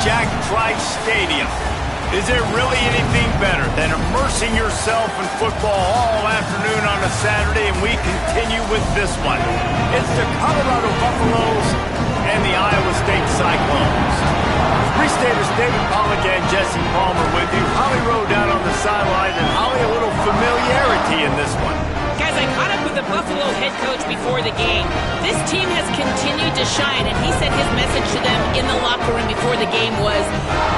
Jack Trice Stadium. Is there really anything better than immersing yourself in football all afternoon on a Saturday? And we continue with this one. It's the Colorado Buffaloes and the Iowa State Cyclones. Free Staters David Pollack and Jesse Palmer with you. Holly Rowe down on the sideline, and Holly, a little familiarity in this one. Guys, I caught up with the Buffalo head coach before the game. This team has continued to shine, and he said his message to them in the locker room before the game was,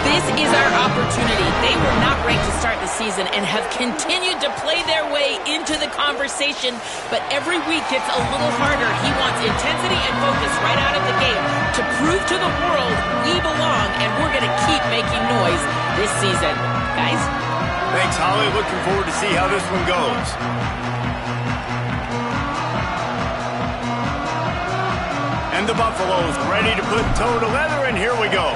this is our opportunity. They were not ranked to start the season and have continued to play their way into the conversation, but every week gets a little harder. He wants intensity and focus right out of the gate to prove to the world we belong, and we're going to keep making noise this season. Guys? Thanks, Holly. Looking forward to see how this one goes. And the Buffaloes ready to put toe to leather, and here we go.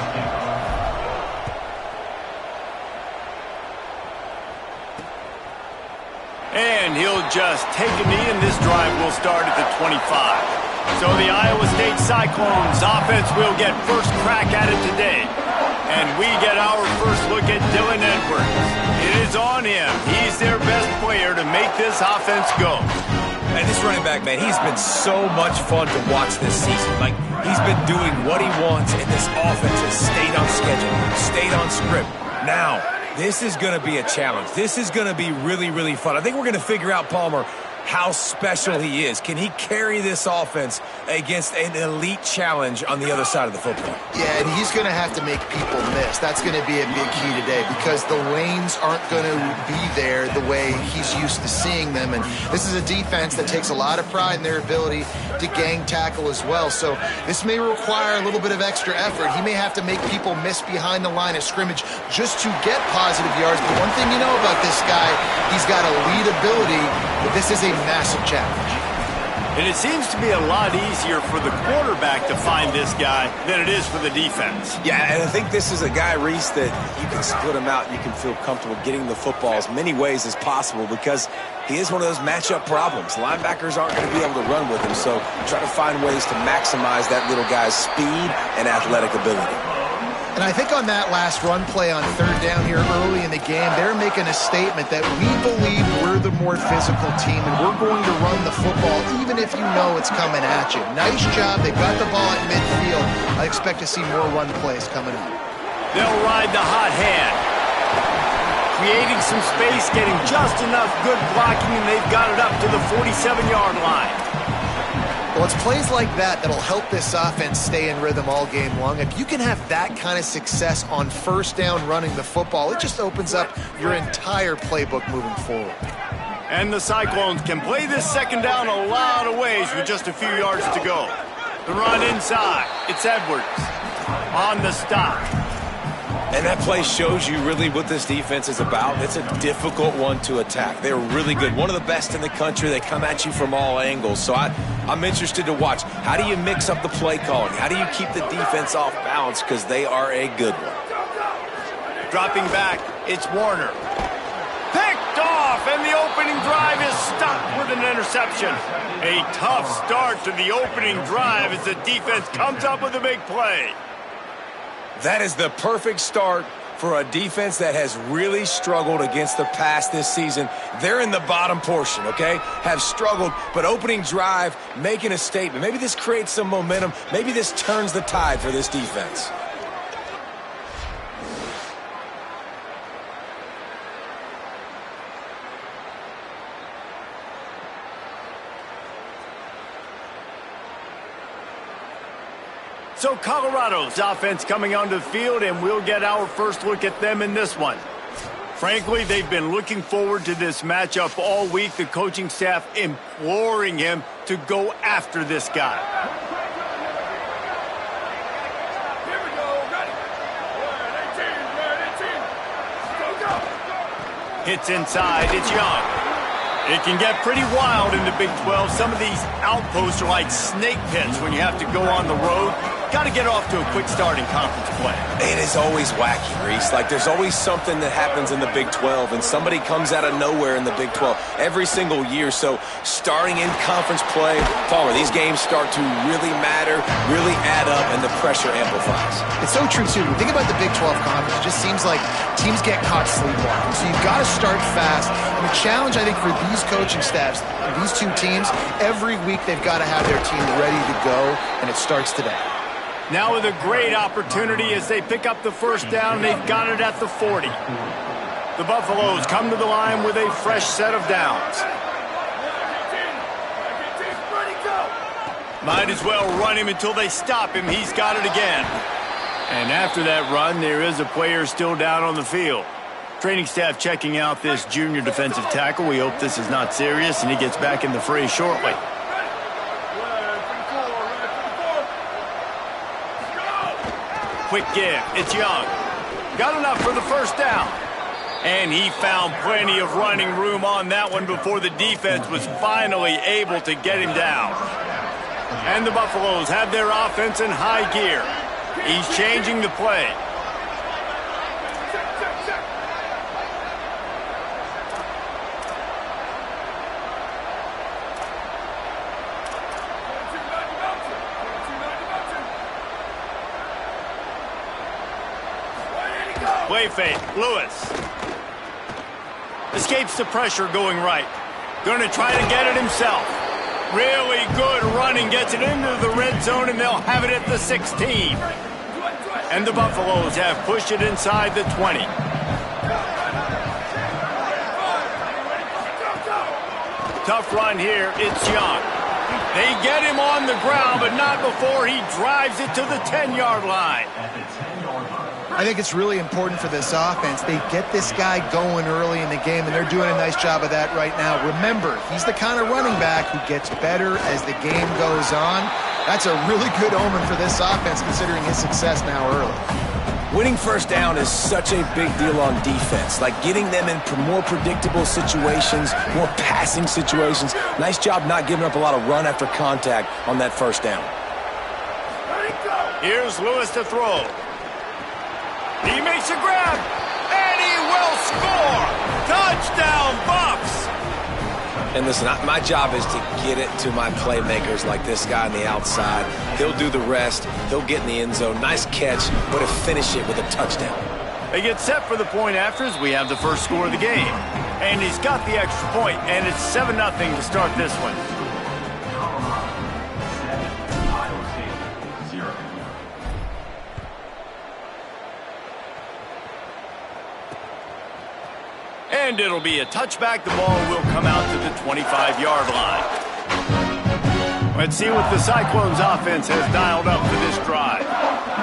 And he'll just take a knee, and this drive will start at the 25. So the Iowa State Cyclones offense will get first crack at it today. And we get our first look at Dylan Edwards. It is on him. He's their best player to make this offense go. And this running back, man, he's been so much fun to watch this season. Like, he's been doing what he wants, and this offense has stayed on schedule, stayed on script. Now, this is going to be a challenge. This is going to be really, really fun. I think we're going to figure out, Palmer, how special he is. Can he carry this offense against an elite challenge on the other side of the football? Yeah, and he's going to have to make people miss. That's going to be a big key today because the lanes aren't going to be there the way he's used to seeing them. And this is a defense that takes a lot of pride in their ability to gang tackle as well. So this may require a little bit of extra effort. He may have to make people miss behind the line of scrimmage just to get positive yards. But one thing you know about this guy, he's got elite ability, but this is a massive challenge. And it seems to be a lot easier for the quarterback to find this guy than it is for the defense. Yeah, and I think this is a guy, Reese, that you can split him out and you can feel comfortable getting the football as many ways as possible because he is one of those matchup problems. Linebackers aren't going to be able to run with him, so try to find ways to maximize that little guy's speed and athletic ability. And I think on that last run play on third down here early in the game, they're making a statement that we believe we're the more physical team and we're going to run the football even if you know it's coming at you. Nice job. They've got the ball at midfield. I expect to see more run plays coming up. They'll ride the hot hand. Creating some space, getting just enough good blocking, and they've got it up to the 47-yard line. Well, it's plays like that that'll help this offense stay in rhythm all game long. If you can have that kind of success on first down running the football, it just opens up your entire playbook moving forward. And the Cyclones can play this second down a lot of ways with just a few yards to go. The run inside. It's Edwards on the stop. And that play shows you really what this defense is about. It's a difficult one to attack. They're really good. One of the best in the country. They come at you from all angles. So I'm interested to watch. How do you mix up the play calling? How do you keep the defense off balance? Because they are a good one. Dropping back, it's Warner. Picked off, and the opening drive is stopped with an interception. A tough start to the opening drive as the defense comes up with a big play. That is the perfect start for a defense that has really struggled against the pass this season. They're in the bottom portion, okay? Have struggled, but opening drive, making a statement. Maybe this creates some momentum. Maybe this turns the tide for this defense. So Colorado's offense coming onto the field, and we'll get our first look at them in this one. Frankly, they've been looking forward to this matchup all week. The coaching staff imploring him to go after this guy. Here we go, ready. 1, 18, 18. Go, go. Hits inside, it's Young. It can get pretty wild in the Big 12. Some of these outposts are like snake pits when you have to go on the road. got to get off to a quick start in conference play. It is always wacky, Reese. Like, there's always something that happens in the Big 12, and somebody comes out of nowhere in the Big 12 every single year. So starting in conference play, Palmer, these games start to really matter, really add up, and the pressure amplifies. It's so true, too. When you think about the Big 12 conference, it just seems like teams get caught sleepwalking. So you've got to start fast. And the challenge, I think, for these coaching staffs, these two teams, every week they've got to have their team ready to go, and it starts today. Now with a great opportunity as they pick up the first down, they've got it at the 40. The Buffaloes come to the line with a fresh set of downs. Might as well run him until they stop him. He's got it again. And after that run, there is a player still down on the field. Training staff checking out this junior defensive tackle. We hope this is not serious, and he gets back in the fray shortly. Quick give. It's Young. Got enough for the first down. And he found plenty of running room on that one before the defense was finally able to get him down. And the Buffaloes have their offense in high gear. He's changing the play. Play fake. Lewis. Escapes the pressure going right. Going to try to get it himself. Really good running. Gets it into the red zone, and they'll have it at the 16. And the Buffaloes have pushed it inside the 20. Tough run here. It's Young. They get him on the ground, but not before he drives it to the 10-yard line. I think it's really important for this offense. They get this guy going early in the game, and they're doing a nice job of that right now. Remember, he's the kind of running back who gets better as the game goes on. That's a really good omen for this offense, considering his success now early. Winning first down is such a big deal on defense, like getting them in more predictable situations, more passing situations. Nice job not giving up a lot of run after contact on that first down. Here's Lewis to throw. He makes a grab, and he will score! Touchdown, Buffs! And listen, my job is to get it to my playmakers like this guy on the outside. They'll do the rest. They'll get in the end zone. Nice catch, but to finish it with a touchdown. They get set for the point after as we have the first score of the game. And he's got the extra point, and it's 7-0 to start this one. And it'll be a touchback. The ball will come out to the 25-yard line. Let's see what the Cyclones offense has dialed up for this drive.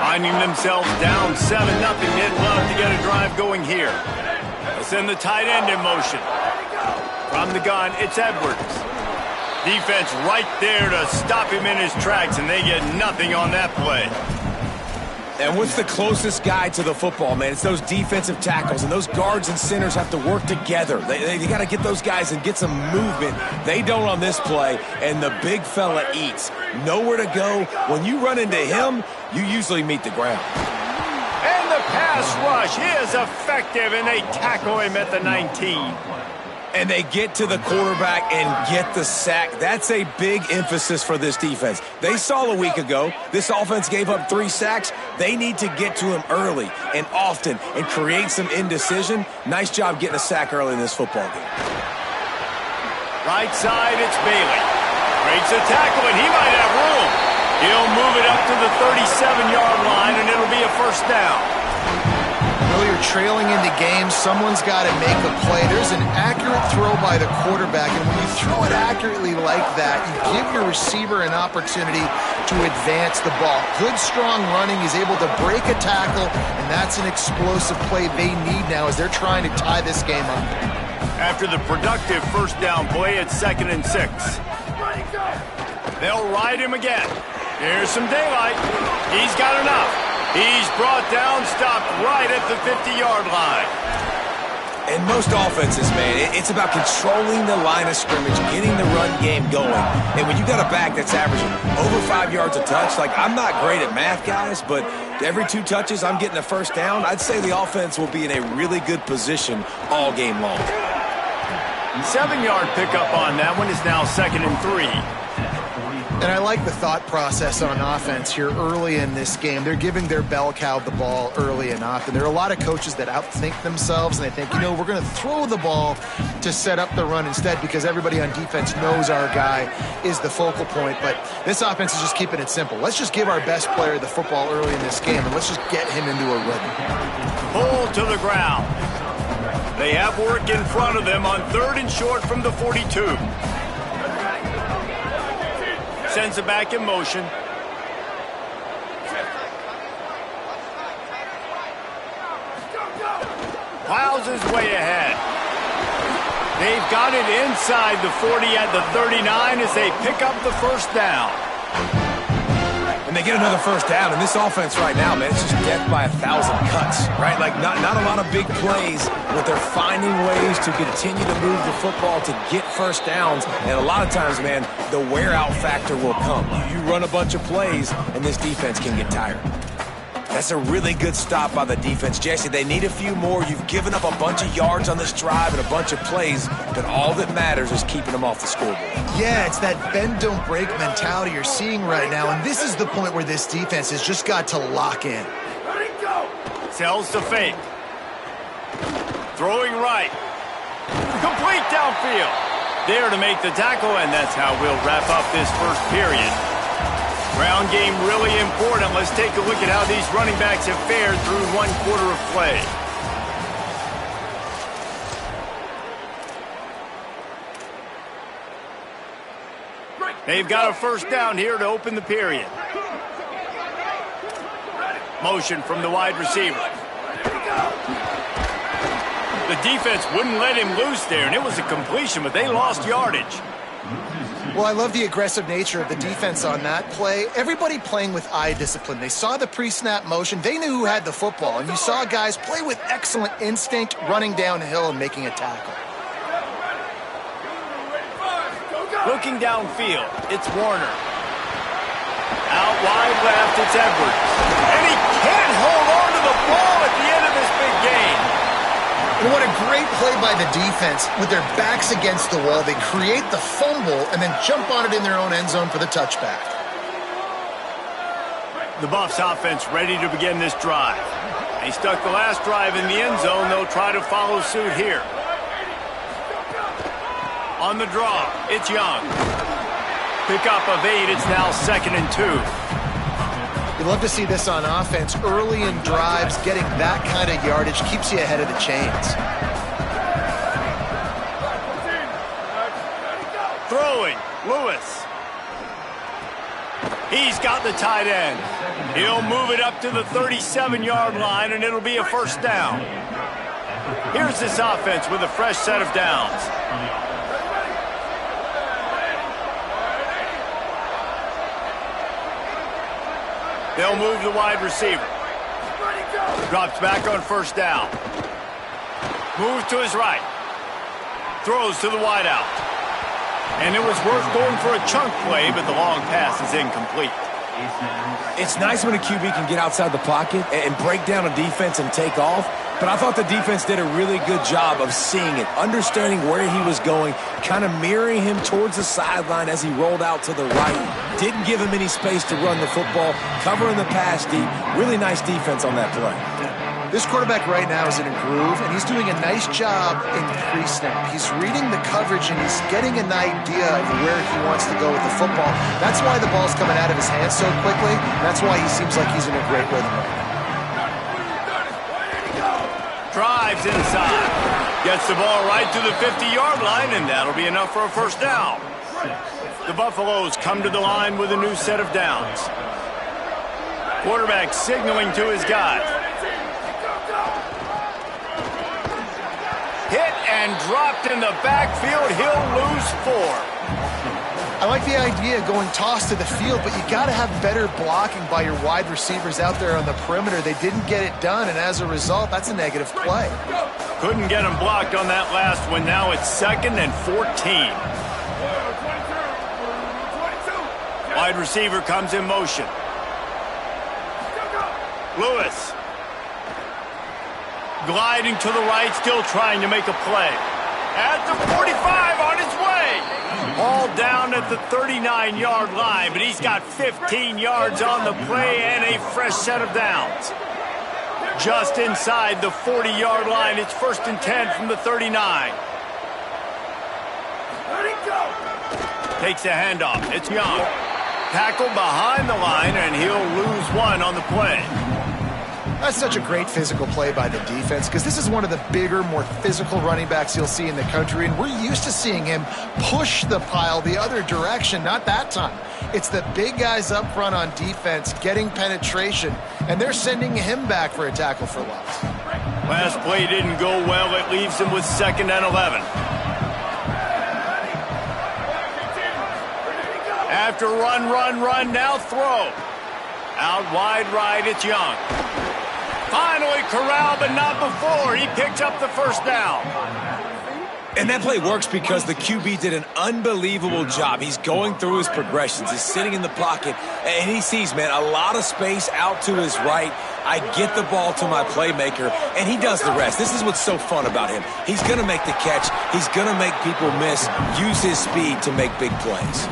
Finding themselves down 7-0. They'd love to get a drive going here. They'll send the tight end in motion. From the gun, it's Edwards. Defense right there to stop him in his tracks, and they get nothing on that play. And what's the closest guy to the football, man? It's those defensive tackles, and those guards and centers have to work together. They got to get those guys and get some movement. They don't on this play, and the big fella eats. Nowhere to go. When you run into him, you usually meet the ground. And the pass rush is effective, and they tackle him at the 19. And they get to the quarterback and get the sack. That's a big emphasis for this defense. They saw a week ago, this offense gave up 3 sacks. They need to get to him early and often and create some indecision. Nice job getting a sack early in this football game. Right side, it's Bailey. Breaks a tackle, and he might have room. He'll move it up to the 37-yard line, and it'll be a first down. You're trailing in the game, someone's got to make a play. There's an accurate throw by the quarterback, and when you throw it accurately like that, you give your receiver an opportunity to advance the ball. Good, strong running. He's able to break a tackle, and that's an explosive play they need now as they're trying to tie this game up. After the productive first down play, it's 2nd and 6. They'll ride him again. Here's some daylight. He's got enough. He's brought down, stopped right at the 50-yard line. In most offenses, man, it's about controlling the line of scrimmage, getting the run game going. And when you got a back that's averaging over 5 yards a touch, like, I'm not great at math, guys, but every 2 touches I'm getting a first down, I'd say the offense will be in a really good position all game long. 7-yard pickup on that one is now 2nd and 3. And I like the thought process on offense here early in this game. They're giving their bell cow the ball early and often. There are a lot of coaches that outthink themselves, and they think, we're going to throw the ball to set up the run instead because everybody on defense knows our guy is the focal point. But this offense is just keeping it simple. Let's just give our best player the football early in this game, and let's just get him into a rhythm. Pull to the ground. They have work in front of them on 3rd and short from the 42. Sends it back in motion. Plows his way ahead. They've got it inside the 40 at the 39 as they pick up the first down. And they get another first down, and this offense right now, man, it's just death by 1,000 cuts, right? Like, not a lot of big plays, but they're finding ways to continue to move the football to get first downs. And a lot of times, man, the wear-out factor will come. You run a bunch of plays, and this defense can get tired. That's a really good stop by the defense. Jesse, they need a few more. You've given up a bunch of yards on this drive and a bunch of plays, but all that matters is keeping them off the scoreboard. Yeah, it's that bend, don't break mentality you're seeing right now, and this is the point where this defense has just got to lock in. Sells to fake. Throwing right. Complete downfield. There to make the tackle, and that's how we'll wrap up this first period. Ground game really important. Let's take a look at how these running backs have fared through 1 quarter of play. They've got a first down here to open the period. Motion from the wide receiver. The defense wouldn't let him loose there, and it was a completion, but they lost yardage. Well, I love the aggressive nature of the defense on that play. Everybody playing with eye discipline. They saw the pre-snap motion. They knew who had the football, and you saw guys play with excellent instinct, running downhill and making a tackle. Looking downfield, it's Warner. Out wide left, it's Edwards. And he can't hold on to the ball at the end of this big game. And what a great play by the defense. With their backs against the wall, they create the fumble and then jump on it in their own end zone for the touchback. The Buffs offense ready to begin this drive. They stuck the last drive in the end zone. They'll try to follow suit here. On the draw, it's Young. Pickup of 8, it's now 2nd and 2. You love to see this on offense. Early in drives, getting that kind of yardage keeps you ahead of the chains. Throwing, Lewis. He's got the tight end. He'll move it up to the 37-yard line, and it'll be a first down. Here's this offense with a fresh set of downs. They'll move the wide receiver. Drops back on first down. Moves to his right. Throws to the wideout. And it was worth going for a chunk play, but the long pass is incomplete. It's nice when a QB can get outside the pocket and break down a defense and take off. But I thought the defense did a really good job of seeing it, understanding where he was going, kind of mirroring him towards the sideline as he rolled out to the right. Didn't give him any space to run the football, covering the pass deep. Really nice defense on that play. This quarterback right now is in a groove, and he's doing a nice job in pre-snap. He's reading the coverage, and he's getting an idea of where he wants to go with the football. That's why the ball's coming out of his hands so quickly. That's why he seems like he's in a great rhythm right now. Drives inside. Gets the ball right to the 50-yard line, and that'll be enough for a first down. The Buffaloes come to the line with a new set of downs. Quarterback signaling to his guys. Hit and dropped in the backfield. He'll lose 4. I like the idea of going toss to the field, but you got to have better blocking by your wide receivers out there on the perimeter. They didn't get it done, and as a result, that's a negative play. Couldn't get him blocked on that last one. Now it's 2nd and 14. Wide receiver comes in motion. Lewis. Gliding to the right, still trying to make a play. At the 45, on his way. All down at the 39-yard line, but he's got 15 yards on the play and a fresh set of downs. Just inside the 40-yard line, it's 1st and 10 from the 39. Takes a handoff. It's Young. Tackled behind the line, and he'll lose one on the play. That's such a great physical play by the defense because this is one of the bigger, more physical running backs you'll see in the country, and we're used to seeing him push the pile the other direction. Not that time. It's the big guys up front on defense getting penetration, and they're sending him back for a tackle for loss. Last play didn't go well. It leaves him with 2nd and 11. After run, now throw. Out wide right, it's Young. Finally corralled, but not before. He picked up the 1st down. And that play works because the QB did an unbelievable job. He's going through his progressions. He's sitting in the pocket, and he sees, man, a lot of space out to his right. I get the ball to my playmaker, and he does the rest. This is what's so fun about him. He's going to make the catch. He's going to make people miss, use his speed to make big plays.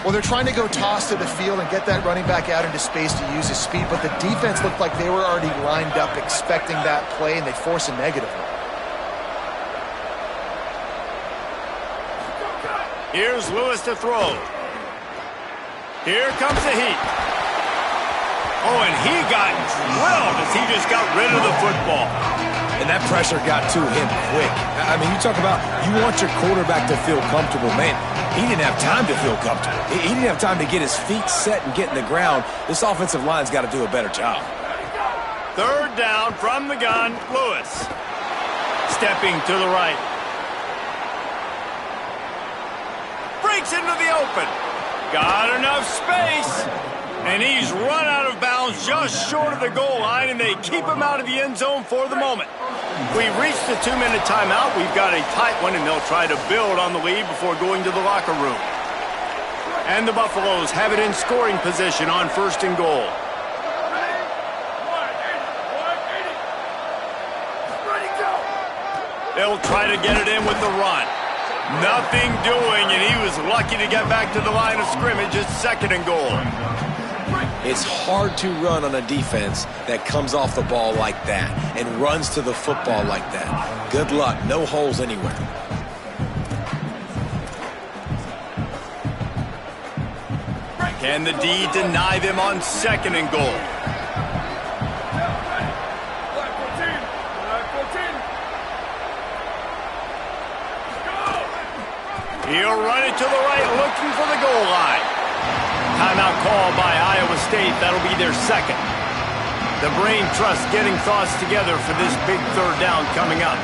Well, they're trying to go toss to the field and get that running back out into space to use his speed, but the defense looked like they were already lined up expecting that play, and they force a negative one. Here's Lewis to throw. Here comes the heat. Oh, and he got drilled as he just got rid of the football. And that pressure got to him quick. I mean, you talk about you want your quarterback to feel comfortable. Man, he didn't have time to feel comfortable. He didn't have time to get his feet set and get in the ground. This offensive line's got to do a better job. 3rd down from the gun, Lewis. Stepping to the right. Breaks into the open. Got enough space. And he's run out of bounds just short of the goal line, and they keep him out of the end zone for the moment. We reached the 2-minute timeout. We've got a tight one, and they'll try to build on the lead before going to the locker room. And the Buffaloes have it in scoring position on 1st and goal. They'll try to get it in with the run. Nothing doing, and he was lucky to get back to the line of scrimmage. It's 2nd and goal. It's hard to run on a defense that comes off the ball like that and runs to the football like that. Good luck. No holes anywhere. Can the D deny them on 2nd and goal? He'll run it to the right, looking for the goal line. Timeout call by Iowa State. That'll be their 2nd. The brain trust getting thoughts together for this big 3rd down coming up.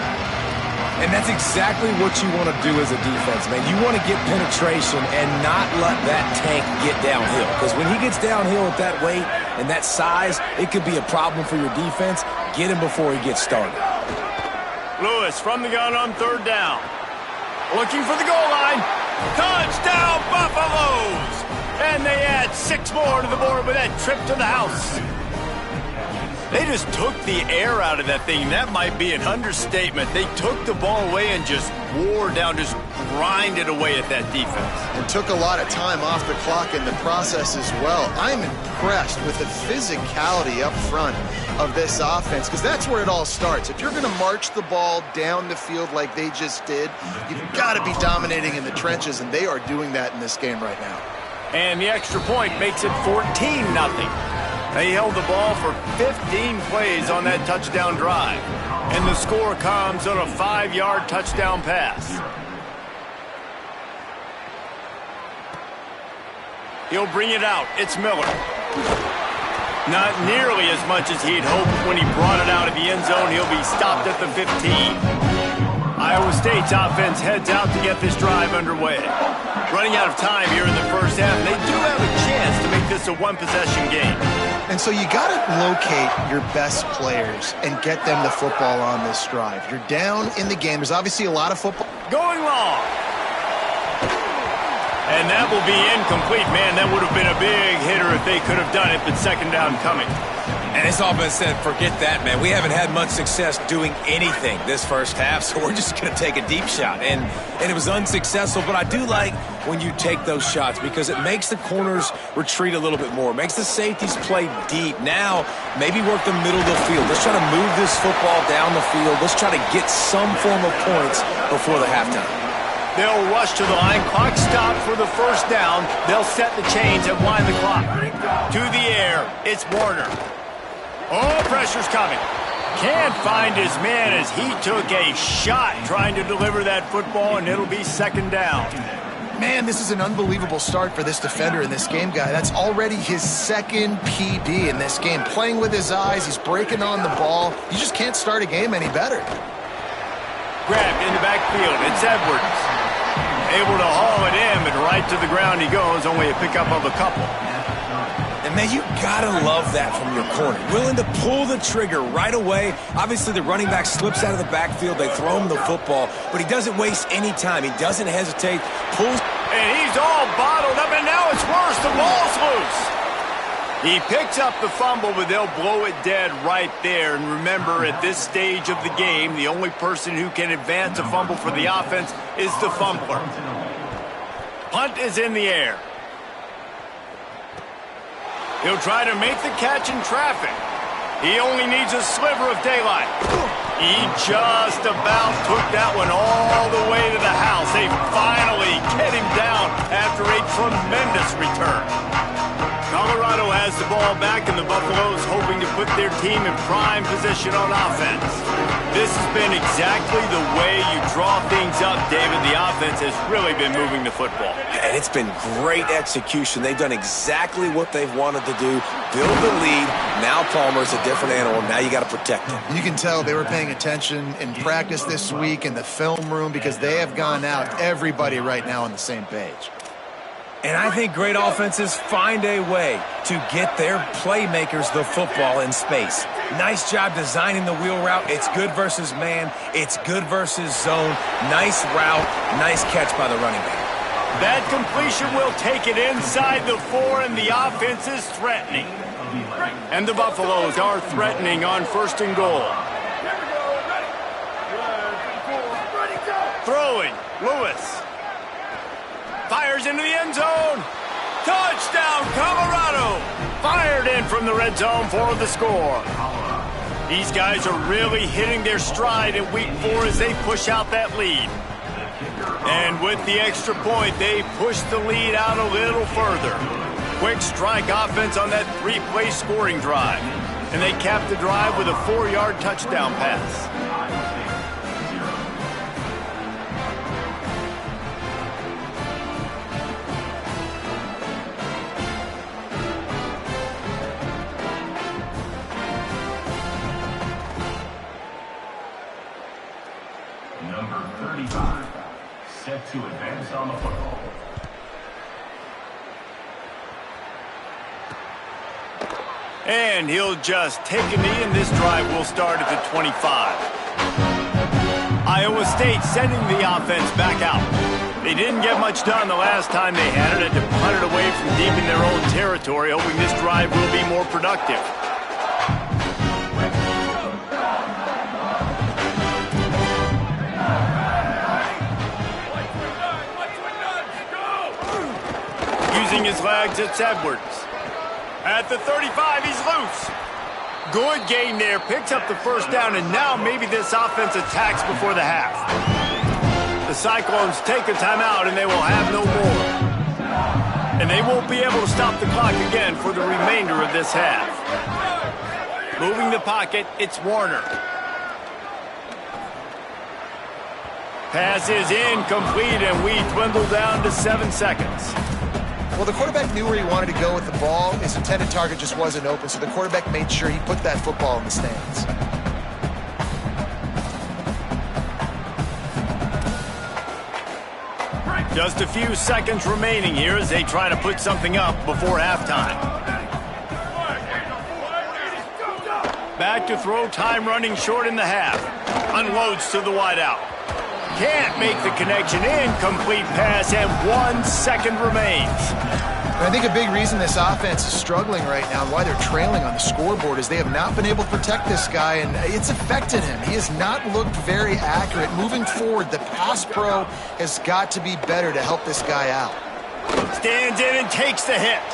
And that's exactly what you want to do as a defense, man. You want to get penetration and not let that tank get downhill. Because when he gets downhill at that weight and that size, it could be a problem for your defense. Get him before he gets started. Lewis from the gun on 3rd down. Looking for the goal line. Touchdown, Buffaloes! And they add 6 more to the board with that trip to the house. They just took the air out of that thing. That might be an understatement. They took the ball away and just wore down, just grinded away at that defense. And took a lot of time off the clock in the process as well. I'm impressed with the physicality up front of this offense because that's where it all starts. If you're going to march the ball down the field like they just did, you've got to be dominating in the trenches, and they are doing that in this game right now. And the extra point makes it 14-0. They held the ball for 15 plays on that touchdown drive. And the score comes on a 5-yard touchdown pass. He'll bring it out. It's Miller. Not nearly as much as he'd hoped when he brought it out of the end zone. He'll be stopped at the 15. Iowa State's offense heads out to get this drive underway. running out of time here in the first half. They do have a chance to make this a one-possession game. And so you got to locate your best players and get them the football on this drive. You're down in the game. There's obviously a lot of football. Going long. And that will be incomplete. Man, that would have been a big hitter if they could have done it, but second down coming. And it's all been said, forget that, man. We haven't had much success doing anything this first half, so we're just going to take a deep shot. And it was unsuccessful, but I do like when you take those shots because it makes the corners retreat a little bit more. It makes the safeties play deep. Now, maybe work the middle of the field. Let's try to move this football down the field. Let's try to get some form of points before the halftime. They'll rush to the line. Clock stopped for the first down. They'll set the chains and wind the clock. To the air, it's Warner. Oh, pressure's coming. Can't find his man as he took a shot trying to deliver that football, and it'll be second down. Man, this is an unbelievable start for this defender in this game, guy. That's already his second PB in this game. Playing with his eyes, he's breaking on the ball. You just can't start a game any better. Grabbed in the backfield. It's Edwards. Able to haul it in, but right to the ground he goes. Only a pickup of a couple. And, man, you got to love that from your corner. Willing to pull the trigger right away. Obviously, the running back slips out of the backfield. They throw him the football, but he doesn't waste any time. He doesn't hesitate. Pulls. And he's all bottled up, and now it's worse. The ball's loose. He picks up the fumble, but they'll blow it dead right there. And remember, at this stage of the game, the only person who can advance a fumble for the offense is the fumbler. Punt is in the air. He'll try to make the catch in traffic. He only needs a sliver of daylight. He just about took that one all the way to the house. They finally get him down after a tremendous return. Colorado has the ball back, and the Buffaloes hoping to put their team in prime position on offense. This has been exactly the way you draw things up, David. The offense has really been moving the football. And it's been great execution. They've done exactly what they've wanted to do. Build the lead. Now Palmer's a different animal. Now you got to protect him. You can tell they were paying attention in practice this week in the film room because they have gone out, everybody right now on the same page. And I think great offenses find a way to get their playmakers the football in space. Nice job designing the wheel route. It's good versus man. It's good versus zone. Nice route. Nice catch by the running back. That completion will take it inside the 4, and the offense is threatening. And the Buffaloes are threatening on first and goal. Throwing, Lewis. Fires into the end zone. Touchdown, Colorado. Fired in from the red zone for the score. These guys are really hitting their stride in week 4 as they push out that lead. And with the extra point, they push the lead out a little further. Quick strike offense on that 3-play scoring drive. And they cap the drive with a 4-yard touchdown pass. Number 35, set to advance on the football. And he'll just take a knee, and this drive will start at the 25. Iowa State sending the offense back out. They didn't get much done the last time they had it, and to punt it away from deep in their own territory, hoping this drive will be more productive. Using his legs, it's Edwards. At the 35, he's loose. Good gain there, picks up the first down, and now maybe this offense attacks before the half. The Cyclones take a timeout, and they will have no more. And they won't be able to stop the clock again for the remainder of this half. Moving the pocket, it's Warner. Pass is incomplete, and we dwindle down to 7 seconds. Well, the quarterback knew where he wanted to go with the ball. His intended target just wasn't open, so the quarterback made sure he put that football in the stands. Just a few seconds remaining here as they try to put something up before halftime. Back to throw, time running short in the half. Unloads to the wideout. Can't make the connection. Incomplete pass, and 1 second remains. I think a big reason this offense is struggling right now and why they're trailing on the scoreboard is they have not been able to protect this guy, and it's affected him. He has not looked very accurate. Moving forward, the pass pro has got to be better to help this guy out. Stands in and takes the hit.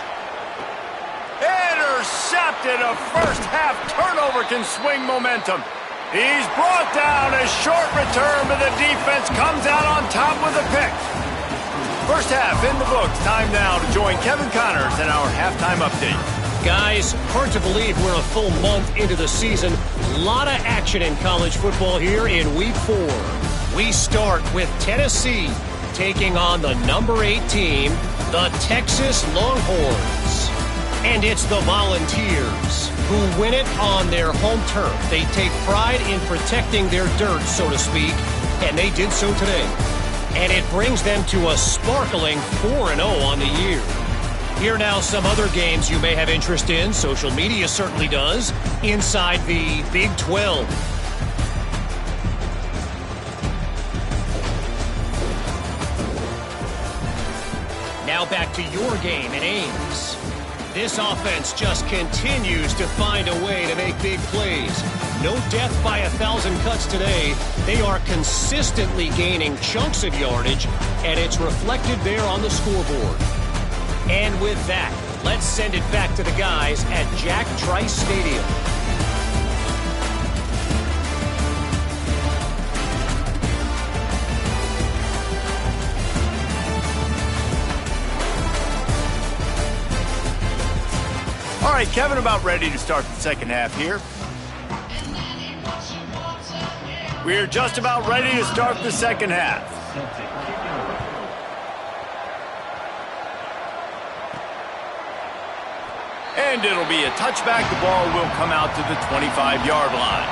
Intercepted. A first half turnover can swing momentum. He's brought down. A short return, but the defense comes out on top with a pick. First half in the books. Time now to join Kevin Connors in our halftime update. Guys, hard to believe we're a full month into the season. A lot of action in college football here in Week 4. We start with Tennessee taking on the number 8 team, the Texas Longhorns. And it's the Volunteers who win it on their home turf. They take pride in protecting their dirt, so to speak, and they did so today. And it brings them to a sparkling 4-0 on the year. Here now some other games you may have interest in. Social media certainly does. Inside the Big 12. Now back to your game in Ames. This offense just continues to find a way to make big plays. No death by 1,000 cuts today. They are consistently gaining chunks of yardage, and it's reflected there on the scoreboard. And with that, let's send it back to the guys at Jack Trice Stadium. All right, Kevin, about ready to start the second half here. We're just about ready to start the second half. And it'll be a touchback. The ball will come out to the 25-yard line.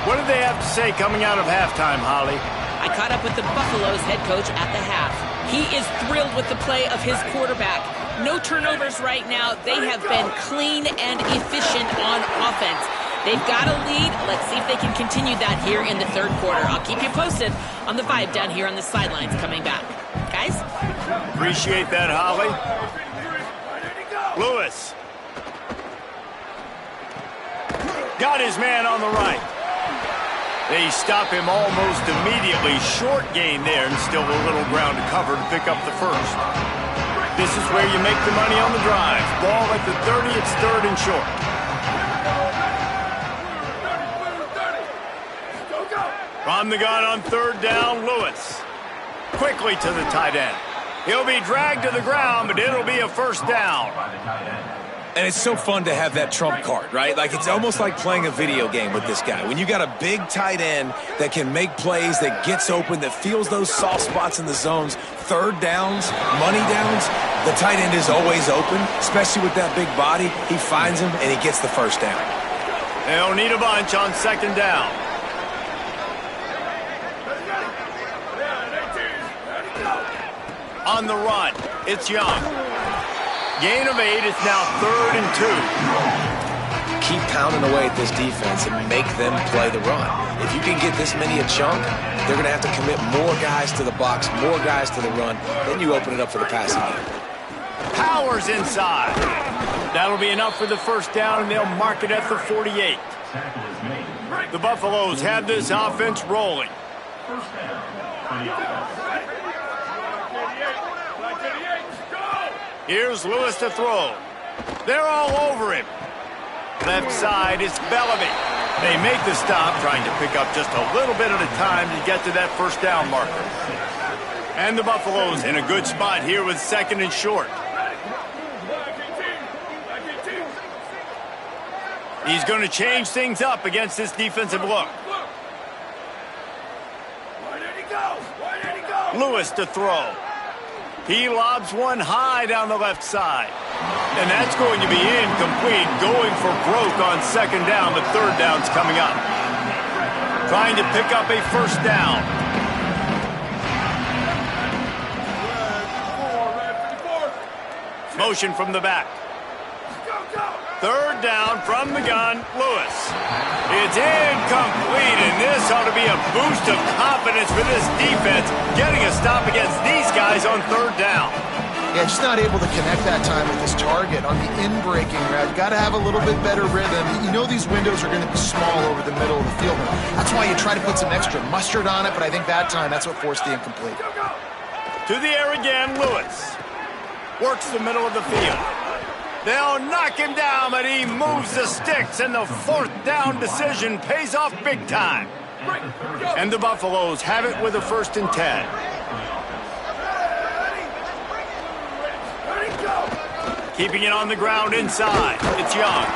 What do they have to say coming out of halftime, Holly? I caught up with the Buffaloes head coach at the half. He is thrilled with the play of his quarterback. No turnovers right now. They have been clean and efficient on offense. They've got a lead. Let's see if they can continue that here in the third quarter. I'll keep you posted on the vibe down here on the sidelines coming back. Guys? Appreciate that, Holly. Lewis. Got his man on the right. They stop him almost immediately. Short gain there and still a little ground to cover to pick up the first. This is where you make the money on the drive. Ball at the 30, it's third and short. From the gun on third down, Lewis. Quickly to the tight end. He'll be dragged to the ground, but it'll be a first down. And it's so fun to have that trump card, right? Like, it's almost like playing a video game with this guy. When you got a big tight end that can make plays, that gets open, that feels those soft spots in the zones, third downs, money downs, the tight end is always open, especially with that big body. He finds him, and he gets the first down. They'll need a bunch on second down. On the run, it's Young. Gain of 8, it's now 3rd and 2. Keep pounding away at this defense and make them play the run. If you can get this many a chunk, they're going to have to commit more guys to the box, more guys to the run. Then you open it up for the passing game. Powers inside. That'll be enough for the first down, and they'll mark it at the 48. The Buffaloes have this offense rolling. First down. Here's Lewis to throw. They're all over him. Left side is Bellamy. They make the stop, trying to pick up just a little bit at a time to get to that first down marker. And the Buffaloes in a good spot here with second and short. He's going to change things up against this defensive look. Lewis to throw. He lobs one high down the left side. And that's going to be incomplete, going for broke on second down, but third down's coming up. Trying to pick up a first down. motion from the back. Third down from the gun, Lewis. It's incomplete, and this ought to be a boost of confidence for this defense, getting a stop against these guys on third down. Yeah, just not able to connect that time with his target on the in-breaking route. Got to have a little bit better rhythm. You know these windows are going to be small over the middle of the field. That's why you try to put some extra mustard on it, but I think that time that's what forced the incomplete. To the air again, Lewis. Works the middle of the field. They'll knock him down, but he moves the sticks, and the fourth down decision pays off big time. And the Buffaloes have it with a 1st and 10. Keeping it on the ground inside. It's Young.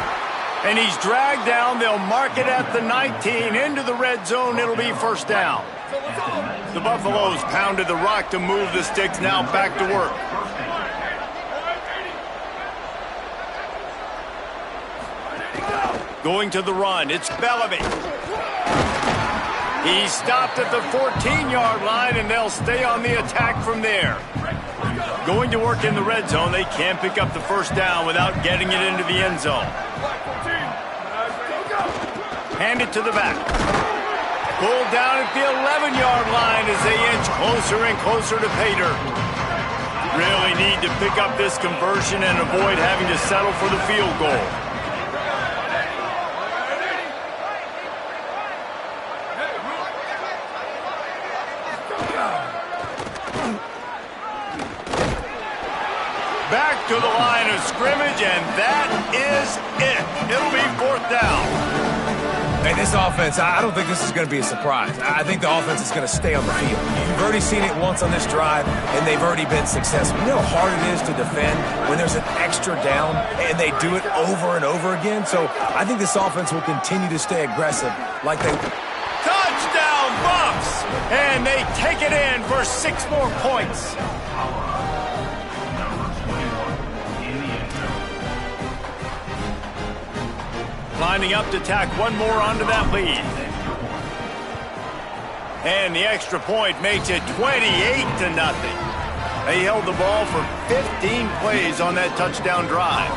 And he's dragged down. They'll mark it at the 19. Into the red zone. It'll be 1st down. The Buffaloes pounded the rock to move the sticks. Now back to work. Going to the run. It's Bellamy. He stopped at the 14-yard line, and they'll stay on the attack from there. Going to work in the red zone. They can't pick up the 1st down without getting it into the end zone. Hand it to the back. Pulled down at the 11-yard line as they inch closer and closer to pay dirt. Really need to pick up this conversion and avoid having to settle for the field goal. Back to the line of scrimmage, and that is it. It'll be 4th down. Hey, this offense, I don't think this is going to be a surprise. I think the offense is going to stay on the field. You've already seen it once on this drive, and they've already been successful. You know how hard it is to defend when there's an extra down, and they do it over and over again? So I think this offense will continue to stay aggressive like they... Touchdown, Buffs! And they take it in for 6 more points. Lining up to tack one more onto that lead. And the extra point makes it 28-0. They held the ball for 15 plays on that touchdown drive.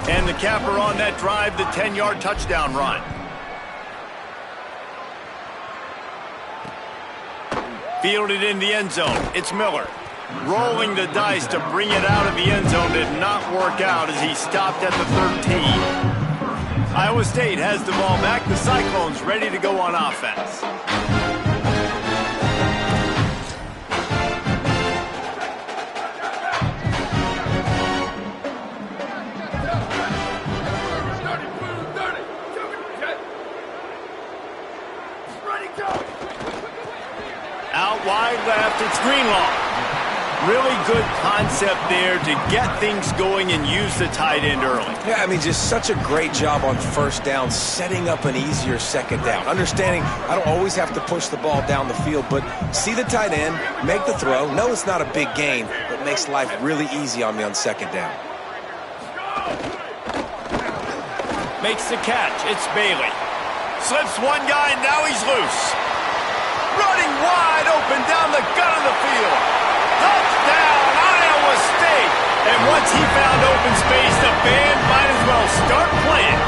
And the capper on that drive, the 10-yard touchdown run. Fielded in the end zone. It's Miller. Rolling the dice to bring it out of the end zone did not work out as he stopped at the 13. Iowa State has the ball back. The Cyclones ready to go on offense. Out wide left, it's Greenlaw. Really good concept there to get things going and use the tight end early. Yeah, I mean, just such a great job on 1st down, setting up an easier 2nd down. Understanding I don't always have to push the ball down the field, but see the tight end, make the throw. No, it's not a big gain, but makes life really easy on me on 2nd down. Makes the catch. It's Bailey. Slips one guy, now he's loose. Running wide open down the gut of the field. Touchdown, Iowa State! And once he found open space, the band might as well start playing.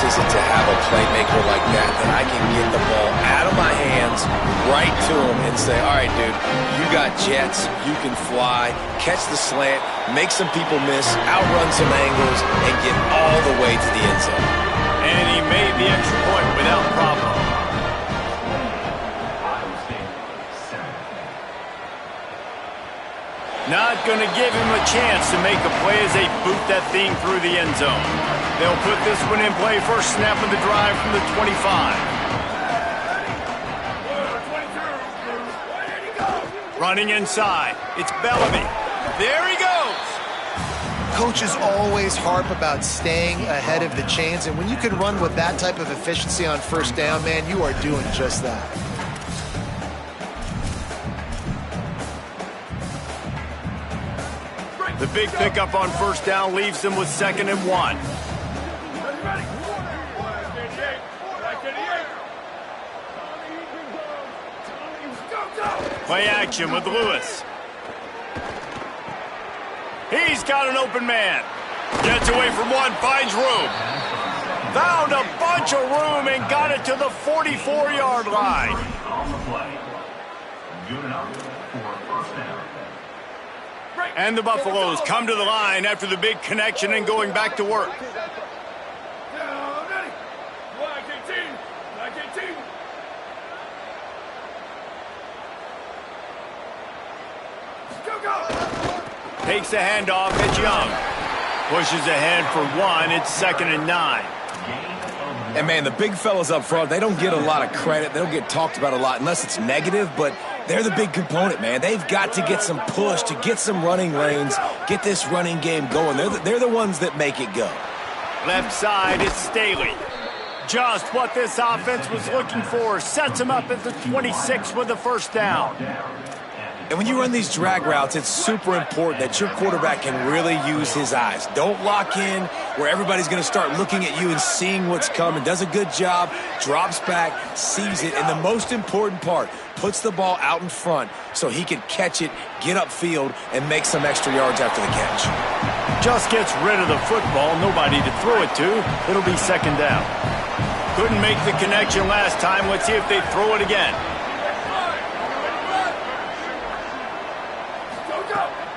Is it to have a playmaker like that I can get the ball out of my hands right to him and say, all right, dude, you got jets, you can fly, catch the slant, make some people miss, outrun some angles, and get all the way to the end zone. And he made the extra point without problem. Not going to give him a chance to make a play as they boot that thing through the end zone. They'll put this one in play. First snap of the drive from the 25. Running inside. It's Bellamy. There he goes. Coaches always harp about staying ahead of the chains, and when you can run with that type of efficiency on first down, man, you are doing just that. The big pickup on first down leaves them with 2nd and 1. Play action with Lewis. He's got an open man. Gets away from one, finds room. Found a bunch of room and got it to the 44-yard line. On the play. Good enough for first down. And the Buffaloes come to the line after the big connection and going back to work. Takes the handoff, it's Young. Pushes ahead for 1, it's 2nd and 9. And, man, the big fellas up front, they don't get a lot of credit. They don't get talked about a lot unless it's negative, but they're the big component, man. They've got to get some push, to get some running lanes, get this running game going. They're the ones that make it go. Left side, it's Staley. Just what this offense was looking for. Sets him up at the 26 with the first down. And when you run these drag routes, it's super important that your quarterback can really use his eyes. Don't lock in where everybody's going to start looking at you and seeing what's coming. Does a good job, drops back, sees it, and the most important part, puts the ball out in front so he can catch it, get upfield, and make some extra yards after the catch. Just gets rid of the football, nobody to throw it to. It'll be 2nd down. Couldn't make the connection last time. Let's see if they throw it again.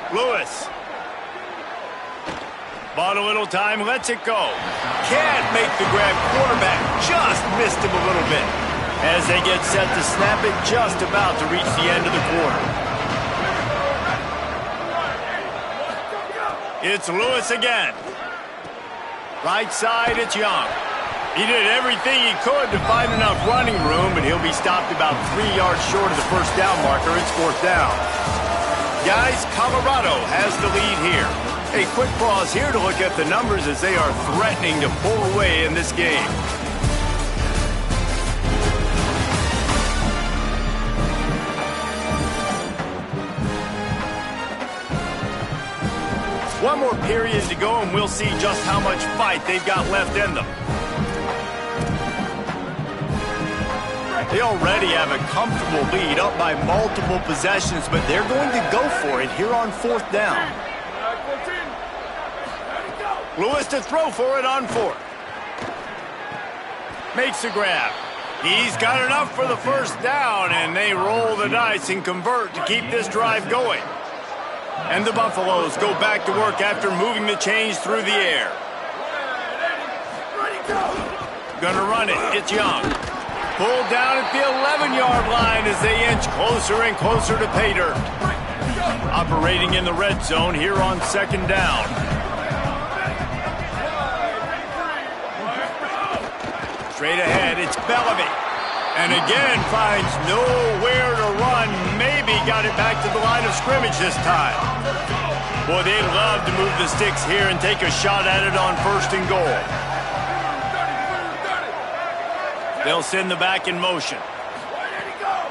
Lewis. Bought a little time, lets it go. Can't make the grab. Quarterback just missed him a little bit. As they get set to snap it, just about to reach the end of the quarter. It's Lewis again. Right side, it's Young. He did everything he could to find enough running room, but he'll be stopped about 3 yards short of the first down marker. It's 4th down. Guys, Colorado has the lead here. A quick pause here to look at the numbers as they are threatening to pull away in this game. One more period to go and we'll see just how much fight they've got left in them. They already have a comfortable lead, up by multiple possessions, but they're going to go for it here on 4th down. Lewis to throw for it on 4th. Makes the grab. He's got enough for the first down, and they roll the dice and convert to keep this drive going. And the Buffaloes go back to work after moving the chains through the air. Gonna run it. It's Young. Pulled down at the 11-yard line as they inch closer and closer to pay dirt. Operating in the red zone here on 2nd down. Straight ahead, it's Bellamy. And again finds nowhere to run. Maybe got it back to the line of scrimmage this time. Boy, they'd love to move the sticks here and take a shot at it on 1st and goal. They'll send the back in motion.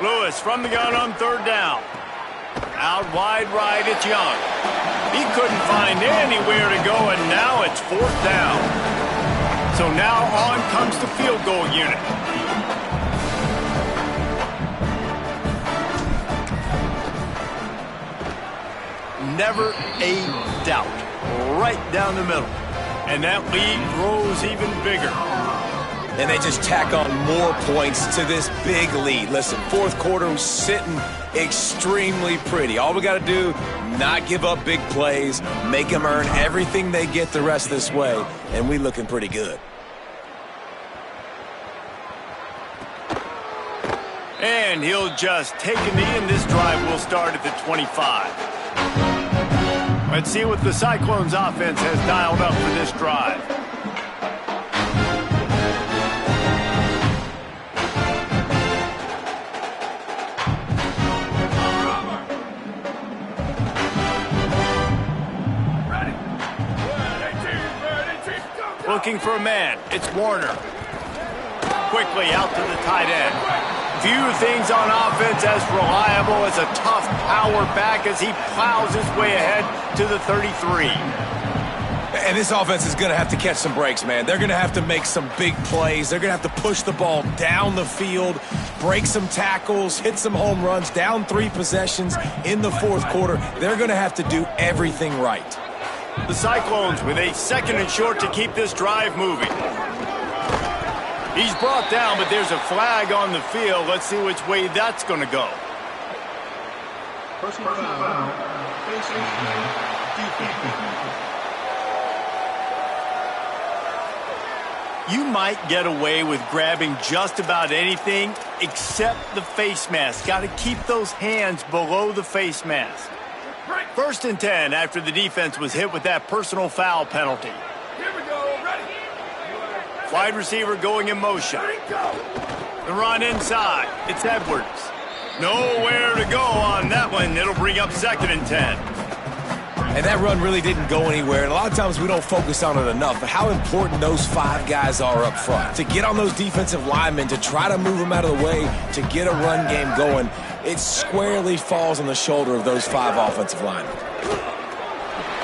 Lewis from the gun on 3rd down. Out wide right, it's Young. He couldn't find anywhere to go, and now it's 4th down. So now on comes the field goal unit. Never a doubt. Right down the middle. And that lead grows even bigger. And they just tack on more points to this big lead. Listen, 4th quarter was sitting extremely pretty. All we got to do, not give up big plays, make them earn everything they get the rest of this way, and we looking pretty good. And he'll just take a knee, and this drive will start at the 25. Let's see what the Cyclones offense has dialed up for this drive. looking for a man. It's Warner. Quickly out to the tight end. Few things on offense as reliable as a tough power back as he plows his way ahead to the 33. And this offense is going to have to catch some breaks, man. They're going to have to make some big plays. They're going to have to push the ball down the field, break some tackles, hit some home runs, down 3 possessions in the fourth quarter. They're going to have to do everything right. The Cyclones with a 2nd and short to keep this drive moving. He's brought down, but there's a flag on the field. Let's see which way that's going to go. Personal foul. You might get away with grabbing just about anything except the face mask. Got to keep those hands below the face mask. 1st and 10 after the defense was hit with that personal foul penalty. Here we go. Ready. Wide receiver going in motion. The run inside. It's Edwards. Nowhere to go on that one. It'll bring up 2nd and 10. And that run really didn't go anywhere. And a lot of times we don't focus on it enough, but how important those 5 guys are up front. To get on those defensive linemen, to try to move them out of the way, to get a run game going, it squarely falls on the shoulder of those 5 offensive linemen.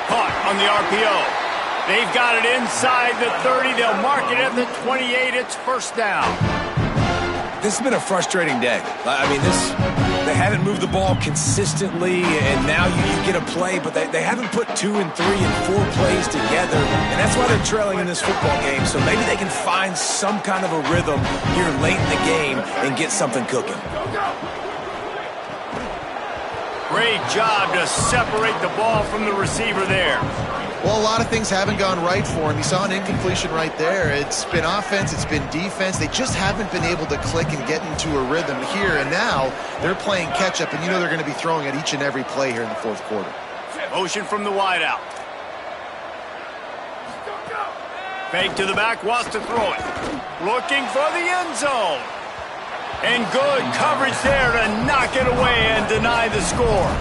Caught on the RPO. They've got it inside the 30. They'll mark it at the 28. It's 1st down. This has been a frustrating day. I mean, they haven't moved the ball consistently, and now you get a play, but they haven't put 2 and 3 and 4 plays together, and that's why they're trailing in this football game. So maybe they can find some kind of a rhythm here late in the game and get something cooking. Great job to separate the ball from the receiver there. Well, a lot of things haven't gone right for him. You saw an incompletion right there. It's been offense, it's been defense. They just haven't been able to click and get into a rhythm here. And now they're playing catch-up, and you know they're going to be throwing at each and every play here in the fourth quarter. Motion from the wideout. Fake to the back, wants to throw it. Looking for the end zone. And good coverage there to knock it away and deny the score.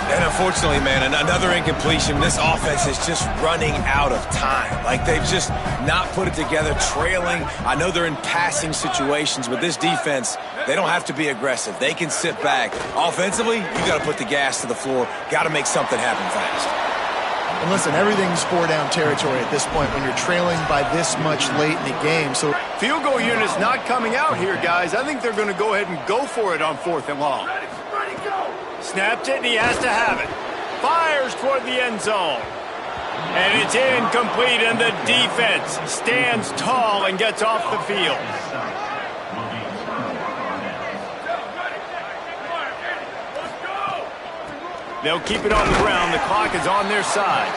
And unfortunately, man, another incompletion. This offense is just running out of time. Like, they've just not put it together, trailing. I know they're in passing situations, but this defense, they don't have to be aggressive. They can sit back. Offensively, you got to put the gas to the floor. Got to make something happen fast. And listen, everything's 4-down territory at this point when you're trailing by this much late in the game. So field goal unit's not coming out here, guys. I think they're going to go ahead and go for it on 4th and long. Ready, go. Snapped it, and he has to have it. Fires toward the end zone. And it's incomplete, and the defense stands tall and gets off the field. They'll keep it on the ground. The clock is on their side.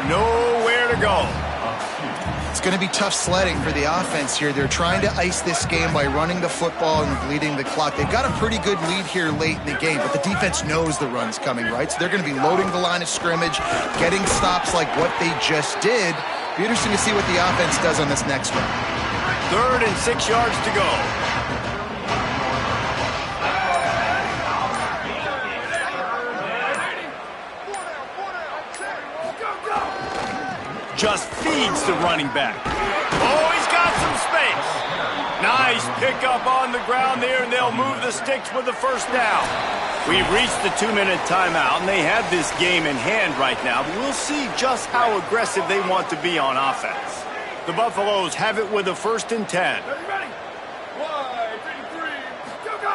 Nowhere to go. it's going to be tough sledding for the offense here. They're trying to ice this game by running the football and bleeding the clock. They've got a pretty good lead here late in the game, but the defense knows the run's coming, right? So they're going to be loading the line of scrimmage, getting stops like what they just did. Be interesting to see what the offense does on this next one. 3rd and 6 yards to go. Just feeds the running back. Oh, he's got some space. Nice pickup on the ground there, and they'll move the sticks with the first down. We've reached the 2-minute timeout, and they have this game in hand right now, but we'll see just how aggressive they want to be on offense. The Buffaloes have it with a 1st and 10. Ready? 1, 2, 3, go, go!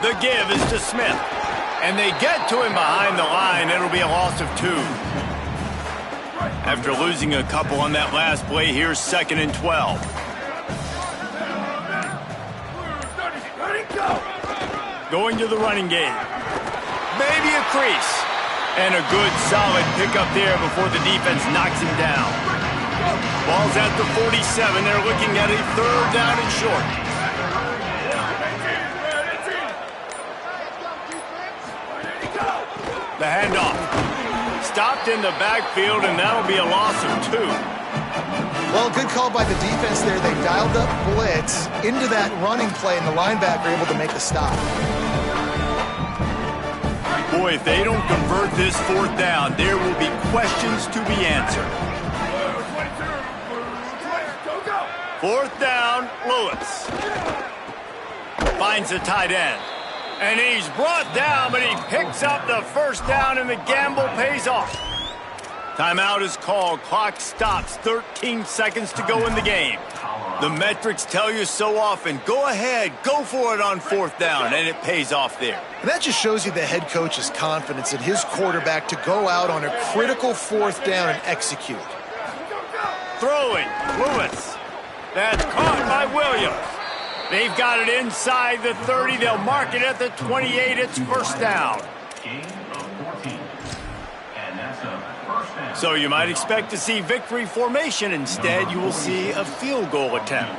The give is to Smith, and they get to him behind the line. It'll be a loss of 2. After losing a couple on that last play, here's 2nd and 12. Ready, go! Going to the running game. Maybe a crease. And a good, solid pickup there before the defense knocks him down. Ball's at the 47. They're looking at a 3rd down and short. The handoff. Stopped in the backfield, and that'll be a loss of 2. Well, good call by the defense there. They dialed up blitz into that running play, and the linebacker able to make the stop. Boy, if they don't convert this 4th down, there will be questions to be answered. 4th down, Lewis. Finds the tight end. And he's brought down, but he picks up the 1st down, and the gamble pays off. Timeout is called. Clock stops. 13 seconds to go in the game. The metrics tell you so often, go ahead, go for it on 4th down, and it pays off there. And that just shows you the head coach's confidence in his quarterback to go out on a critical 4th down and execute. Throwing, Lewis. That's caught by Williams. They've got it inside the 30. They'll mark it at the 28. It's 1st down. Gain of 14. And that's a 1st down. So you might expect to see victory formation. Instead, you will see a field goal attempt.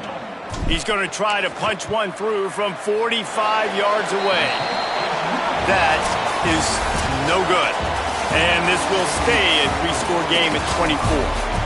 He's going to try to punch one through from 45 yards away. That is no good. And this will stay a 3-score game at 24.